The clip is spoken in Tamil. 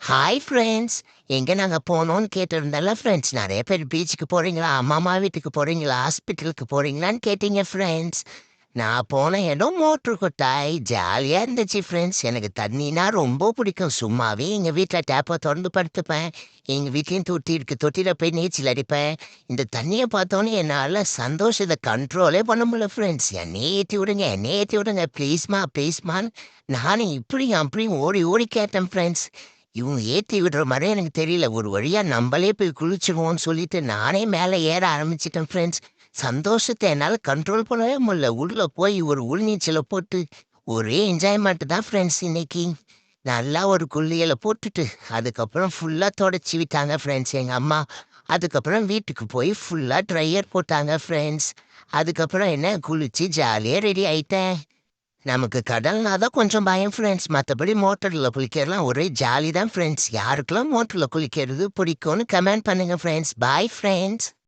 Hi friends. எங்கே நாங்கள் போனோன்னு கேட்டிருந்தேன்ல ஃப்ரெண்ட்ஸ். நிறைய பேர் பீச்சுக்கு போகிறீங்களா, அம்மா வீட்டுக்கு போகிறீங்களா, ஹாஸ்பிட்டலுக்கு போகிறீங்களான்னு கேட்டீங்க ஃப்ரெண்ட்ஸ். நான் போன இடம் மோட்ரு கொட்டாய். ஜாலியாக இருந்துச்சு ஃப்ரெண்ட்ஸ். எனக்கு தண்ணினா ரொம்ப பிடிக்கும். சும்மாவே எங்கள் வீட்டில் டேப்பை திறந்து படுத்துப்பேன். எங்கள் வீட்லேயும் தொட்டி இருக்குது, தொட்டியில் போய் நீச்சல் அடிப்பேன். இந்த தண்ணியை பார்த்தோன்னே என்னால் சந்தோஷத்தை கண்ட்ரோலே பண்ண முடியல ஃப்ரெண்ட்ஸ். என்னையே ஏற்றி விடுங்க, என்னையே ஏற்றி விடுங்க, ப்ளீஸ்மா ப்ளீஸ்மான்னு நானும் இப்படியும் அப்படியும் ஓடி ஓடி கேட்டேன் ஃப்ரெண்ட்ஸ். இவங்க ஏத்தி விடுற மாரியே எனக்கு தெரியல. ஒரு வழியா நம்பளே போய் குளிச்சுருவோம்ன்னு சொல்லிட்டு நானே மேல ஏற ஆரம்பிச்சுட்டேன் ஃப்ரெண்ட்ஸ். சந்தோஷத்த என்னால கண்ட்ரோல் பண்ணவே முடியல. உள்ள போய் ஒரு உள்நீச்சல போட்டு ஒரே என்ஜாய்மெண்ட் தான் ஃப்ரெண்ட்ஸ் இன்னைக்கு. நல்லா ஒரு குளியல போட்டுட்டு, அதுக்கப்புறம் ஃபுல்லா தொடச்சு விட்டாங்க ஃப்ரெண்ட்ஸ் எங்க அம்மா. அதுக்கப்புறம் வீட்டுக்கு போய் ஃபுல்லா ட்ரையர் போட்டாங்க ஃப்ரெண்ட்ஸ். அதுக்கப்புறம் என்ன குளிச்சு ஜாலியா ரெடி ஆயிட்டேன். நமக்கு கடல்னா தான் கொஞ்சம் பயம் ஃப்ரெண்ட்ஸ். மற்றபடி மோட்டரில் குளிக்கிறதுலாம் ஒரே ஜாலி தான் ஃப்ரெண்ட்ஸ். யாருக்கெல்லாம் மோட்டரில் குளிக்கிறது பிடிக்கும்னு கமெண்ட் பண்ணுங்க ஃப்ரெண்ட்ஸ். Bye friends.